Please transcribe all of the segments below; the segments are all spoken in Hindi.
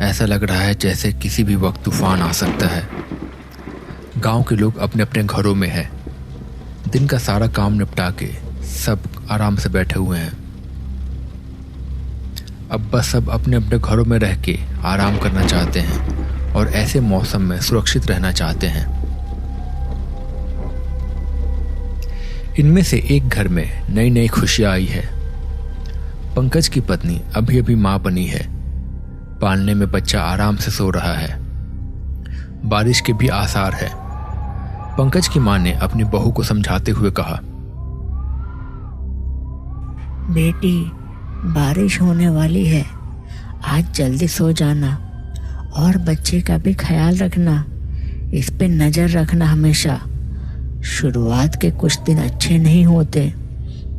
ऐसा लग रहा है जैसे किसी भी वक्त तूफान आ सकता है। गांव के लोग अपने अपने घरों में हैं। दिन का सारा काम निपटा के सब आराम से बैठे हुए हैं। अब बस सब अपने अपने घरों में रह के आराम करना चाहते हैं और ऐसे मौसम में सुरक्षित रहना चाहते हैं। इनमें से एक घर में नई नई खुशियां आई है। पंकज की पत्नी अभी अभी मां बनी है। पालने में बच्चा आराम से सो रहा है। बारिश के भी आसार है। पंकज की मां ने अपनी बहू को समझाते हुए कहा, बेटी, बारिश होने वाली है, आज जल्दी सो जाना और बच्चे का भी ख्याल रखना। इस पे नजर रखना हमेशा। शुरुआत के कुछ दिन अच्छे नहीं होते,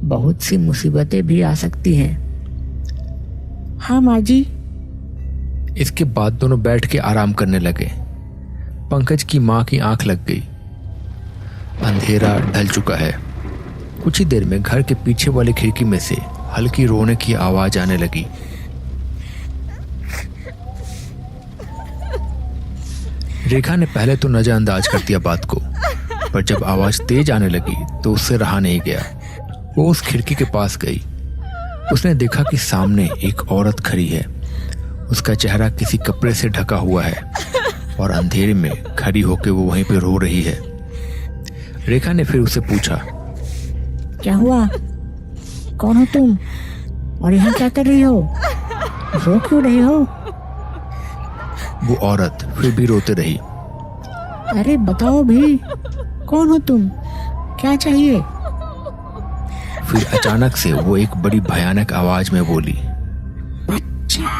बहुत सी मुसीबतें भी आ सकती हैं। हाँ माँ जी। इसके बाद दोनों बैठ के आराम करने लगे। पंकज की मां की आंख लग गई। अंधेरा ढल चुका है। कुछ ही देर में घर के पीछे वाली खिड़की में से हल्की रोने की आवाज आने लगी। रेखा ने पहले तो नजरअंदाज कर दिया बात को, पर जब आवाज तेज आने लगी तो उससे रहा नहीं गया। वो उस खिड़की के पास गई। उसने देखा कि सामने एक औरत खड़ी है। उसका चेहरा किसी कपड़े से ढका हुआ है और अंधेरे में खड़ी होकर वो वहीं पे रो रही है। रेखा ने फिर उससे पूछा, क्या हुआ? कौन हो तुम और यहाँ क्या कर रही हो? रो क्यों रही हो? वो औरत फिर भी रोते रही। अरे बताओ भी, कौन हो तुम? क्या चाहिए? फिर अचानक से वो एक बड़ी भयानक आवाज में बोली, बच्चा,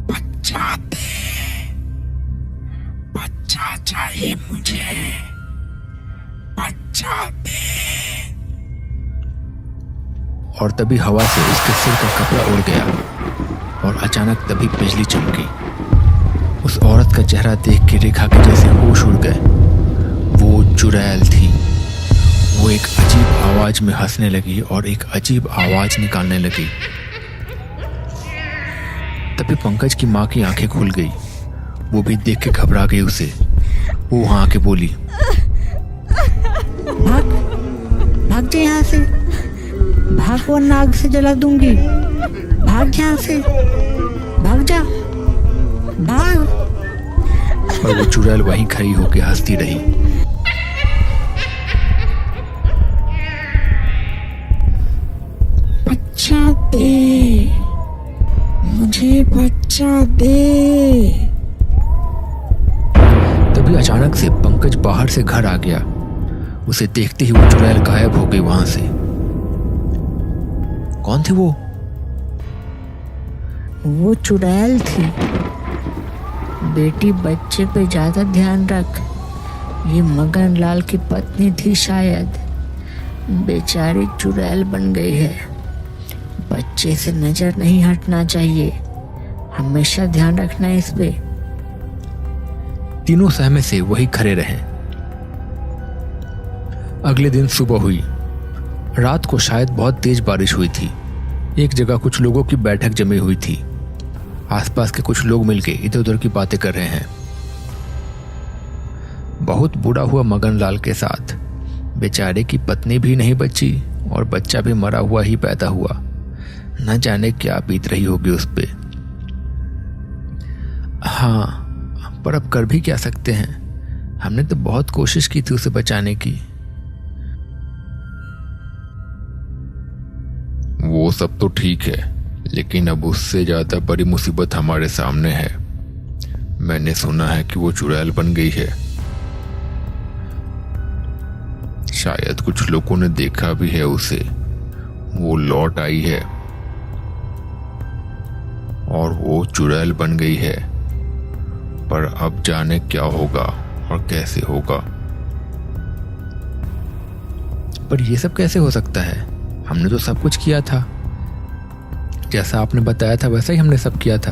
बच्चा दे, बच्चा चाहिए मुझे, बच्चा दे। और तभी हवा से उसके सिर का कपड़ा उड़ गया और अचानक तभी बिजली चमकी। उस औरत का चेहरा देख के रेखा के जैसे होश उड़ गए। वो चुड़ैल थी। वो एक अजीब आवाज में हंसने लगी और एक अजीब आवाज निकालने लगी। तभी पंकज की मां की आंखें खुल गई। वो भी देख के घबरा गई उसे। वो वहां आके बोली, भाग, भाग जा यहाँ से, भाग वरना आग से जला दूंगी। भाग यहाँ से, भाग जा, भाग। और वो चुड़ैल वहीं खड़ी होकर हंसती रही। बच्चा दे, मुझे बच्चा दे। तभी अचानक से पंकज बाहर से घर आ गया। उसे देखते ही वो चुड़ैल गायब हो गई वहां से। कौन थी वो? वो चुड़ैल थी। बेटी, बच्चे पे ज्यादा ध्यान रख। ये मगन लाल की पत्नी थी शायद। बेचारी चुड़ैल बन गई है। बच्चे से नजर नहीं हटना चाहिए। हमेशा ध्यान रखना इस पे। तीनों सहमे से वही खड़े रहे। अगले दिन सुबह हुई। रात को शायद बहुत तेज बारिश हुई थी। एक जगह कुछ लोगों की बैठक जमी हुई थी। आसपास के कुछ लोग मिलके इधर उधर की बातें कर रहे हैं। बहुत बुरा हुआ मगन लाल के साथ। बेचारे की पत्नी भी नहीं बची और बच्चा भी मरा हुआ ही पैदा हुआ। न जाने क्या बीत रही होगी उस पे। हाँ, पर अब कर भी क्या सकते हैं। हमने तो बहुत कोशिश की थी उसे बचाने की। वो सब तो ठीक है, लेकिन अब उससे ज्यादा बड़ी मुसीबत हमारे सामने है। मैंने सुना है कि वो चुड़ैल बन गई है। शायद कुछ लोगों ने देखा भी है उसे। वो लौट आई है और वो चुड़ैल बन गई है। पर अब जाने क्या होगा और कैसे होगा। पर ये सब कैसे हो सकता है? हमने तो सब कुछ किया था। जैसा आपने बताया था वैसा ही हमने सब किया था।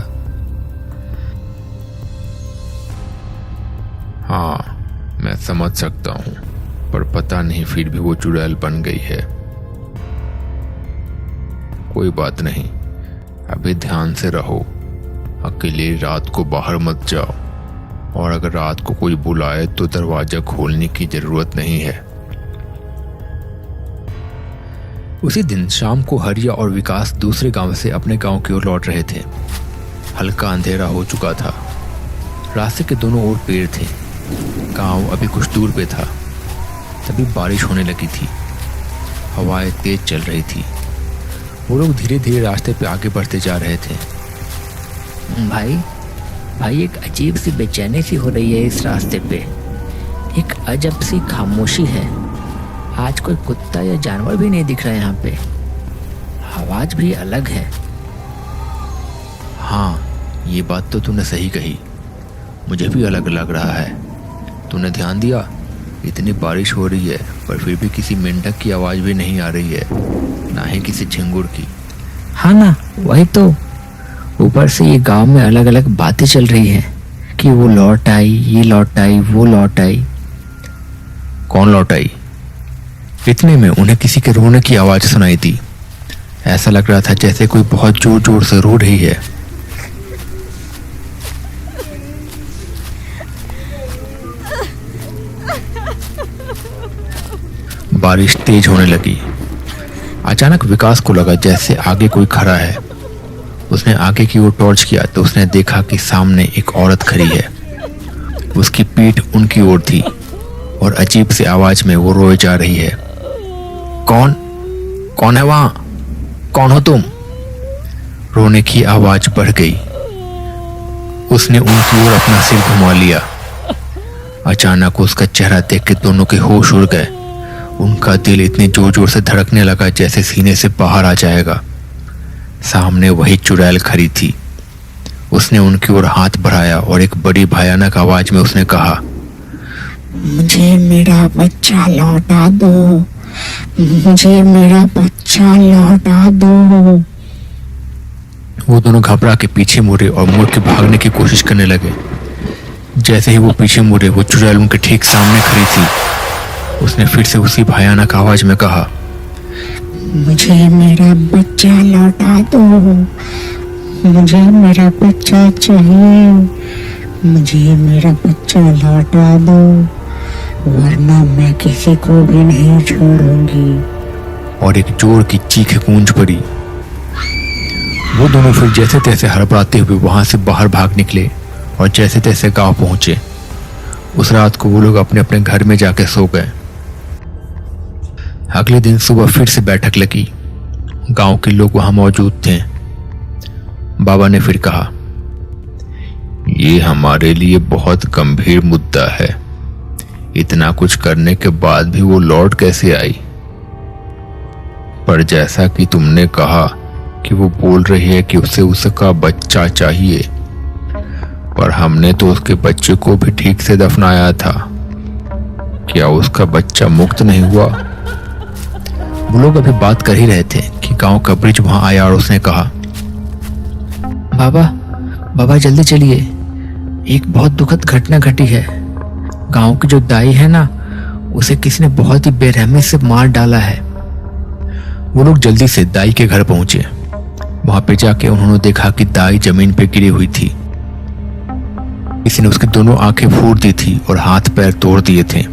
हाँ, मैं समझ सकता हूं, पर पता नहीं फिर भी वो चुड़ैल बन गई है। कोई बात नहीं, अभी ध्यान से रहो। अकेले रात को बाहर मत जाओ, और अगर रात को कोई बुलाए तो दरवाजा खोलने की जरूरत नहीं है। उसी दिन शाम को हरिया और विकास दूसरे गांव से अपने गांव की ओर लौट रहे थे। हल्का अंधेरा हो चुका था। रास्ते के दोनों ओर पेड़ थे। गांव अभी कुछ दूर पे था। तभी बारिश होने लगी थी। हवाएं तेज चल रही थी। वो लोग धीरे धीरे रास्ते पे आगे बढ़ते जा रहे थे। भाई एक अजीब सी बेचैनी सी हो रही है इस रास्ते पे। एक अजब सी खामोशी है। आज कोई कुत्ता या जानवर भी नहीं दिख रहा है यहाँ पे। आवाज भी अलग है। हाँ, ये बात तो तूने सही कही। मुझे भी अलग लग रहा है। तूने ध्यान दिया, इतनी बारिश हो रही है पर फिर भी किसी मेंढक की आवाज भी नहीं आ रही है, ना ही किसी झिंगुर की। हाँ ना, वही तो। ऊपर से ये गांव में अलग अलग बातें चल रही है कि वो लौट आई, ये लौट आई, वो लौट आई। कौन लौट आई? इतने में उन्हें किसी के रोने की आवाज सुनाई दी। ऐसा लग रहा था जैसे कोई बहुत जोर जोर से रो रही है। बारिश तेज होने लगी। अचानक विकास को लगा जैसे आगे कोई खड़ा है। उसने आगे की ओर टॉर्च किया तो उसने देखा कि सामने एक औरत खड़ी है। उसकी पीठ उनकी ओर थी और अजीब सी आवाज में वो रोए जा रही है। कौन है वहां? कौन हो तुम? रोने की आवाज बढ़ गई। उसने उनकी ओर अपना सिर घुमा लिया। अचानक उसका चेहरा देख के दोनों के होश उड़ गए। उनका दिल इतने जोर जोर से धड़कने लगा जैसे सीने से बाहर आ जाएगा। सामने वही चुड़ैल खड़ी थी। उसने उनकी ओर हाथ बढ़ाया और एक बड़ी भयानक आवाज में उसने कहा, मुझे मेरा बच्चा लौटा दो, मुझे मेरा बच्चा लौटा दो। वो दोनों घबरा के पीछे मुड़े और मुड़ के भागने की कोशिश करने लगे। जैसे ही वो पीछे मुड़े, वो चुड़ैल उनके ठीक सामने खड़ी थी। उसने फिर से उसी भयानक आवाज में कहा, मुझे मेरा बच्चा लौटा दो, मुझे मेरा बच्चा चाहिए, मुझे मेरा बच्चा लौटा दो, वरना मैं किसी को भी नहीं छोड़ूंगी। और एक जोर की चीख गूंज पड़ी। वो दोनों फिर जैसे तैसे हड़बड़ाते हुए वहां से बाहर भाग निकले और जैसे तैसे गांव पहुंचे। उस रात को वो लोग अपने अपने घर में जाके सो गए। अगले दिन सुबह फिर से बैठक लगी। गांव के लोग वहां मौजूद थे। बाबा ने फिर कहा, ये हमारे लिए बहुत गंभीर मुद्दा है। इतना कुछ करने के बाद भी वो लौट कैसे आई? पर जैसा कि तुमने कहा कि वो बोल रही है कि उसे उसका बच्चा चाहिए, पर हमने तो उसके बच्चे को भी ठीक से दफनाया था। क्या उसका बच्चा मुक्त नहीं हुआ? वो लोग अभी बात कर ही रहे थे कि गांव का ब्रिज वहां आया और उसने कहा, बाबा जल्दी चलिए, एक बहुत दुखद घटना घटी है। गांव की जो दाई है ना, उसे किसी ने बहुत ही बेरहमी से मार डाला है। वो लोग जल्दी से दाई के घर पहुंचे। वहां पे जाके उन्होंने देखा कि दाई जमीन पे गिरी हुई थी। किसी ने उसकी दोनों आंखें फोड़ दी थी और हाथ पैर तोड़ दिए थे।